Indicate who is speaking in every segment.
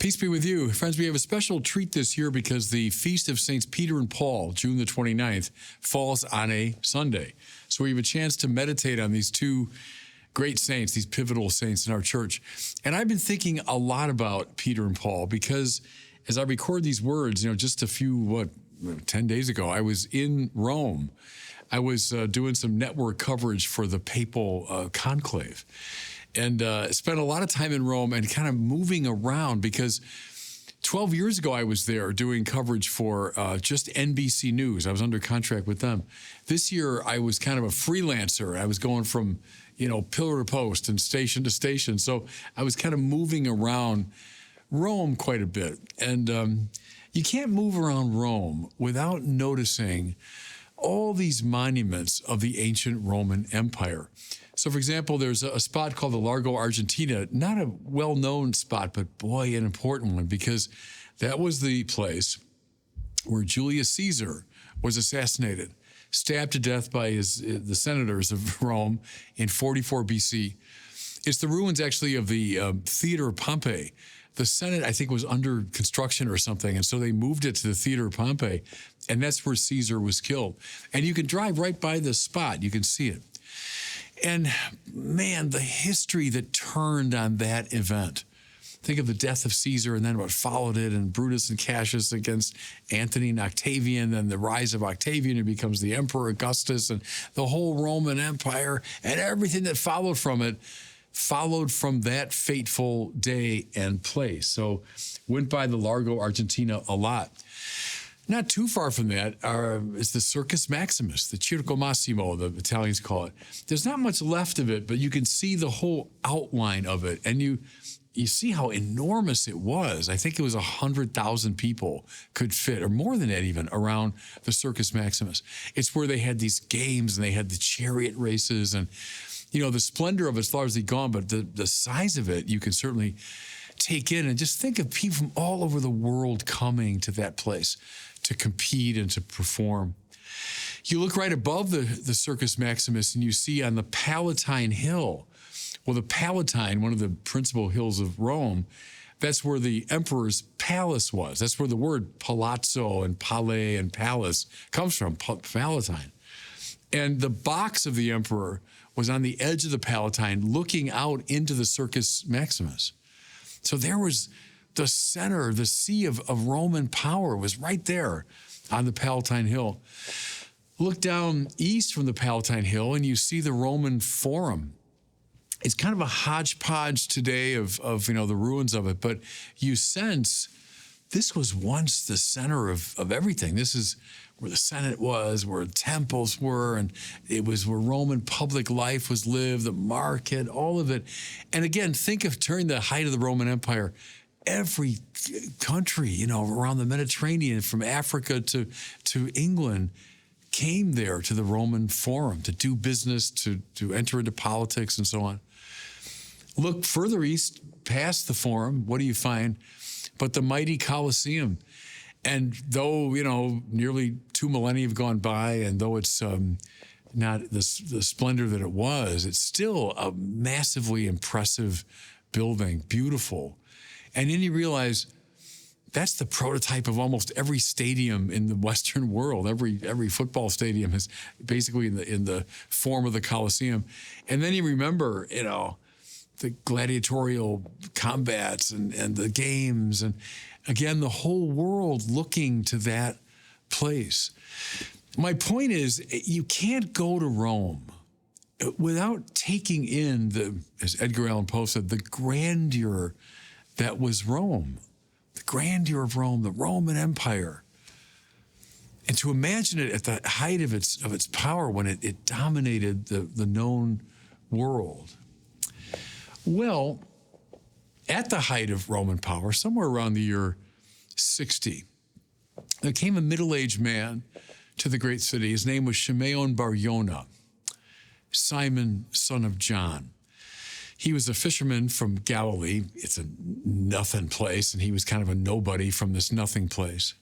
Speaker 1: Peace be with you. Friends, we have a special treat this year because the Feast of Saints Peter and Paul, June the 29th, falls on a Sunday. So we have a chance to meditate on these two great saints, these pivotal saints in our church. And I've been thinking a lot about Peter and Paul because as I record these words, just a few, 10 days ago, I was in Rome. I was doing some network coverage for the papal conclave. And spent a lot of time in Rome and kind of moving around because 12 years ago I was there doing coverage for just NBC News. I was under contract with them. This year I was kind of a freelancer. I was going from, pillar to post and station to station. So I was kind of moving around Rome quite a bit. And you can't move around Rome without noticing all these monuments of the ancient Roman Empire. So, for example, there's a spot called the Largo Argentina, not a well-known spot, but boy, an important one, because that was the place where Julius Caesar was assassinated, stabbed to death by the senators of Rome in 44 BC. It's the ruins, actually, of the Theater of Pompey. The Senate, I think, was under construction or something, and so they moved it to the Theater of Pompey, and that's where Caesar was killed. And you can drive right by the spot. You can see it. And man, the history that turned on that event. Think of the death of Caesar and then what followed it, and Brutus and Cassius against Antony and Octavian, and the rise of Octavian, who becomes the Emperor Augustus, and the whole Roman Empire and everything that followed from it, followed from that fateful day and place. So went by the Largo Argentina a lot. Not too far from that is the Circus Maximus, the Circo Massimo, the Italians call it. There's not much left of it, but you can see the whole outline of it. And you see how enormous it was. I think it was 100,000 people could fit, or more than that even, around the Circus Maximus. It's where they had these games and they had the chariot races. And, the splendor of it's largely gone, but the size of it, you can certainly take in. And just think of people from all over the world coming to that place to compete and to perform. You look right above the Circus Maximus and you see on the Palatine Hill, well, the Palatine, one of the principal hills of Rome, that's where the emperor's palace was. That's where the word palazzo and palais and palace comes from, Palatine. And the box of the emperor was on the edge of the Palatine looking out into the Circus Maximus. So there was the center, the sea of Roman power was right there on the Palatine Hill. Look down east from the Palatine Hill and you see the Roman Forum. It's kind of a hodgepodge today of the ruins of it, but you sense this was once the center of everything. This is where the Senate was, where temples were, and it was where Roman public life was lived, the market, all of it. And again, think of during the height of the Roman Empire, every country, around the Mediterranean, from Africa to England, came there to the Roman Forum to do business, to enter into politics and so on. Look further east, past the Forum, what do you find but the mighty Colosseum? And though, nearly 2 millennia have gone by, and though it's not the splendor that it was, it's still a massively impressive building, beautiful. And then you realize that's the prototype of almost every stadium in the Western world. Every football stadium is basically in the form of the Colosseum. And then you remember, the gladiatorial combats and the games, and again, the whole world looking to that place. My point is, you can't go to Rome without taking in as Edgar Allan Poe said, the grandeur that was Rome, the grandeur of Rome, the Roman Empire. And to imagine it at the height of its power when it dominated the known world. Well, at the height of Roman power, somewhere around the year 60, there came a middle-aged man to the great city. His name was Shimon Bar Yonah, Simon, son of John. He was a fisherman from Galilee. It's a nothing place, and he was kind of a nobody from this nothing place.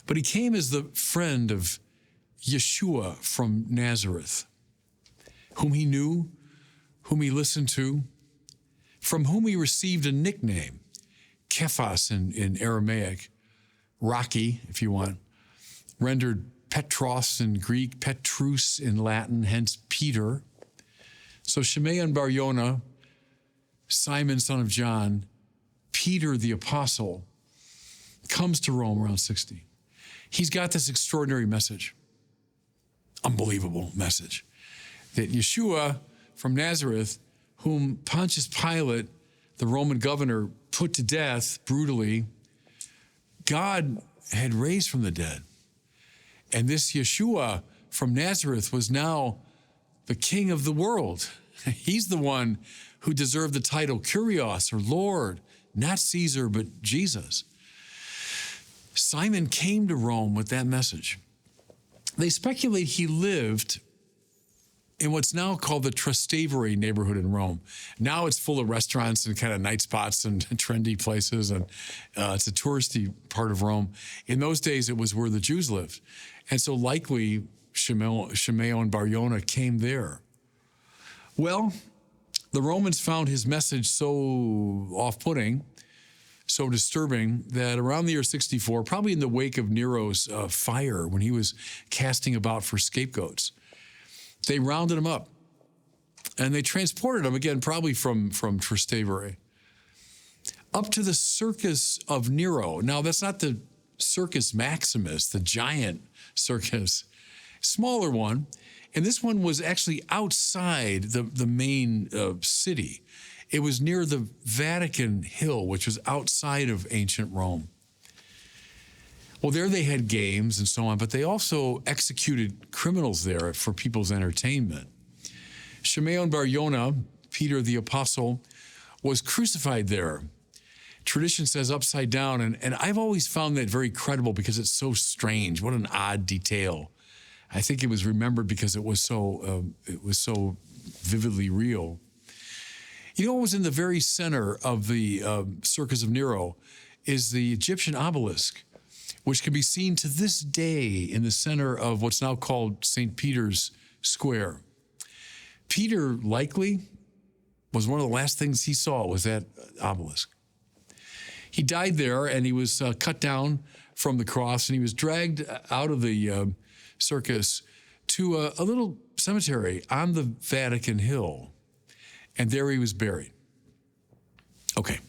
Speaker 1: But he came as the friend of Yeshua from Nazareth, whom he knew, whom he listened to, from whom he received a nickname, Kephas in Aramaic, rocky, if you want, rendered Petros in Greek, Petrus in Latin, hence Peter. So Shimon Bar Yonah, Simon, son of John, Peter the apostle, comes to Rome around 60. He's got this extraordinary message, unbelievable message, that Yeshua from Nazareth, whom Pontius Pilate, the Roman governor, put to death brutally, God had raised from the dead. And this Yeshua from Nazareth was now the king of the world. He's the one who deserved the title Kyrios, or Lord, not Caesar, but Jesus. Simon came to Rome with that message. They speculate he lived in what's now called the Trastevere neighborhood in Rome. Now it's full of restaurants and kind of night spots and trendy places, and it's a touristy part of Rome. In those days, it was where the Jews lived. And so likely Shimon Bar Yonah came there. Well, the Romans found his message so off-putting, so disturbing, that around the year 64, probably in the wake of Nero's fire, when he was casting about for scapegoats, they rounded him up and they transported him, again, probably from Trastevere, up to the Circus of Nero. Now, that's not the Circus Maximus, the giant circus, smaller one. And this one was actually outside the main city. It was near the Vatican Hill, which was outside of ancient Rome. Well, there they had games and so on, but they also executed criminals there for people's entertainment. Shimon Bar Yonah, Peter the apostle, was crucified there. Tradition says upside down, and I've always found that very credible because it's so strange. What an odd detail. I think it was remembered because it was so vividly real. You know what was in the very center of the Circus of Nero is the Egyptian obelisk, which can be seen to this day in the center of what's now called St. Peter's Square. Peter likely was one of the last things he saw was that obelisk. He died there, and he was cut down from the cross, and he was dragged out of the circus to a little cemetery on the Vatican Hill, and there he was buried. Okay,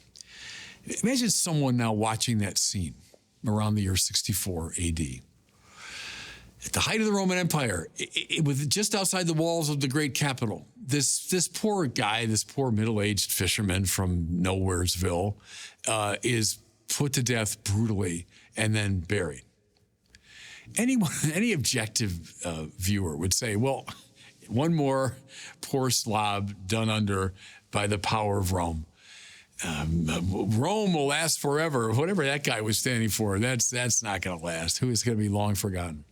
Speaker 1: imagine someone now watching that scene around the year 64 AD. At the height of the Roman Empire, with just outside the walls of the great capital, this poor guy, this poor middle-aged fisherman from Nowheresville, is put to death brutally and then buried. Any objective viewer would say, well, one more poor slob done under by the power of Rome. Rome will last forever. Whatever that guy was standing for, that's not going to last. Who is going to be long forgotten?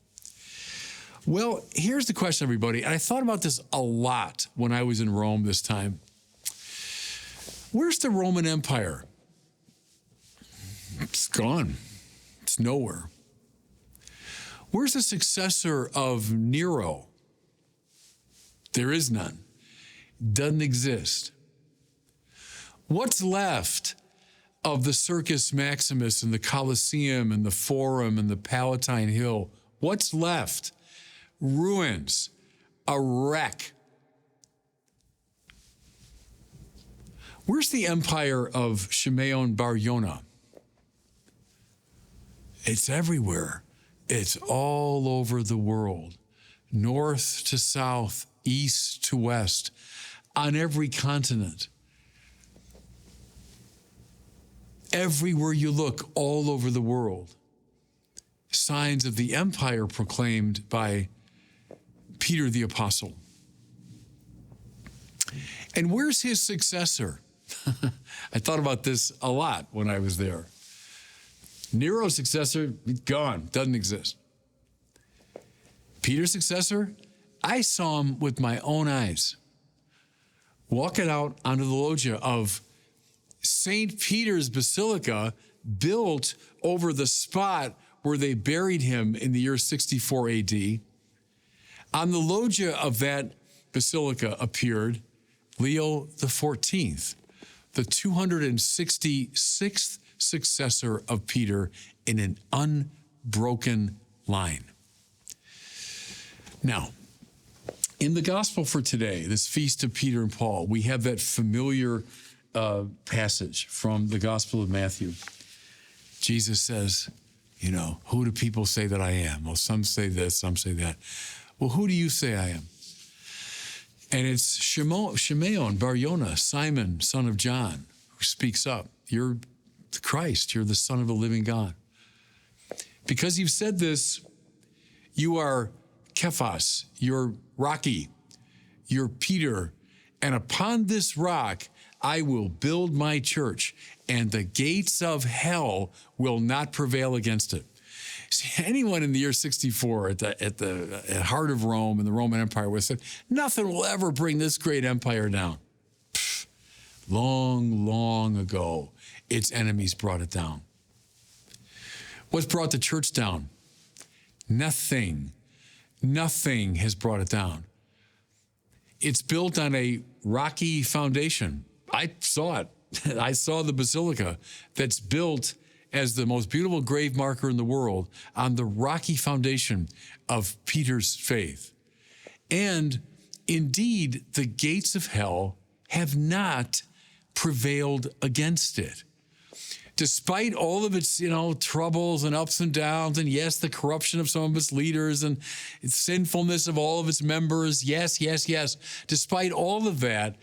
Speaker 1: Well, here's the question, everybody. And I thought about this a lot when I was in Rome this time. Where's the Roman Empire? It's gone. It's nowhere. Where's the successor of Nero? There is none. Doesn't exist. What's left of the Circus Maximus and the Colosseum and the Forum and the Palatine Hill? What's left? Ruins, a wreck. Where's the empire of Shimon Bar Yonah? It's everywhere. It's all over the world, north to south, east to west, on every continent. Everywhere you look, all over the world, signs of the empire proclaimed by Peter the apostle. And where's his successor? I thought about this a lot when I was there. Nero's successor, gone, doesn't exist. Peter's successor, I saw him with my own eyes, walking out onto the loggia of St. Peter's Basilica, built over the spot where they buried him in the year 64 AD. On the loggia of that basilica appeared Leo XIV, the 266th successor of Peter in an unbroken line. Now, in the gospel for today, this feast of Peter and Paul, we have that familiar passage from the Gospel of Matthew. Jesus says, who do people say that I am? Well, some say this, some say that. Well, who do you say I am? And it's Shimon Bar Yonah, Simon, son of John, who speaks up. You're the Christ. You're the Son of the living God. Because you've said this, you are Kephas, you're Rocky, you're Peter, and upon this rock I will build my church, and the gates of hell will not prevail against it. See, anyone in the year 64 at the heart of Rome and the Roman Empire would have said, nothing will ever bring this great empire down. Long, long ago, its enemies brought it down. What's brought the church down? Nothing. Nothing has brought it down. It's built on a rocky foundation. I saw it. I saw the Basilica that's built as the most beautiful grave marker in the world on the rocky foundation of Peter's faith. And indeed, the gates of hell have not prevailed against it. Despite all of its, troubles and ups and downs, and yes, the corruption of some of its leaders and its sinfulness of all of its members, yes. Despite all of that,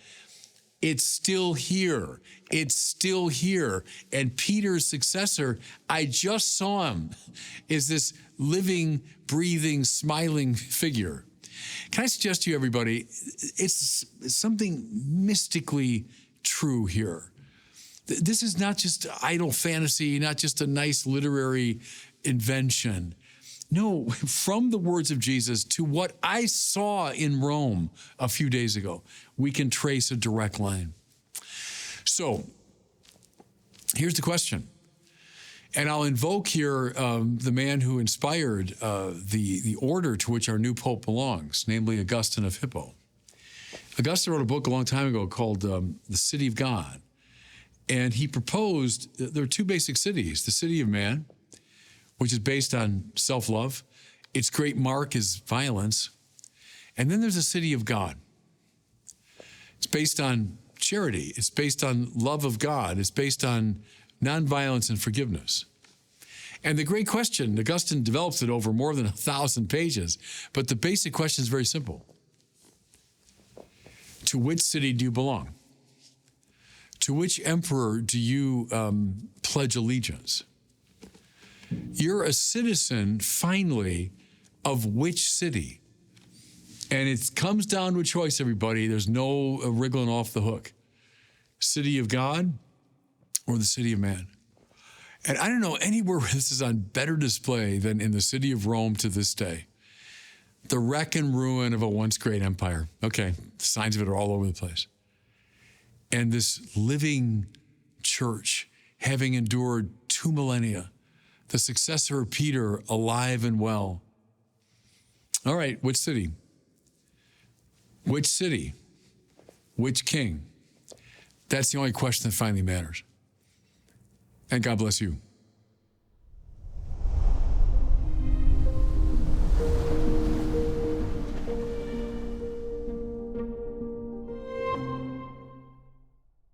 Speaker 1: it's still here. It's still here. And Peter's successor, I just saw him, is this living, breathing, smiling figure. Can I suggest to you, everybody, it's something mystically true here. This is not just idle fantasy, not just a nice literary invention. No, from the words of Jesus to what I saw in Rome a few days ago, we can trace a direct line. So here's the question. And I'll invoke here the man who inspired the order to which our new pope belongs, namely Augustine of Hippo. Augustine wrote a book a long time ago called The City of God. And he proposed, there are two basic cities, the city of man, which is based on self-love. Its great mark is violence. And then there's a city of God. It's based on charity. It's based on love of God. It's based on nonviolence and forgiveness. And the great question, Augustine develops it over more than 1,000 pages, but the basic question is very simple. To which city do you belong? To which emperor do you pledge allegiance? You're a citizen, finally, of which city? And it comes down to a choice, everybody. There's no wriggling off the hook. City of God or the city of man? And I don't know anywhere where this is on better display than in the city of Rome to this day. The wreck and ruin of a once great empire. Okay, the signs of it are all over the place. And this living church, having endured 2 millennia, the successor of Peter, alive and well. All right, which city? Which city? Which king? That's the only question that finally matters. And God bless you.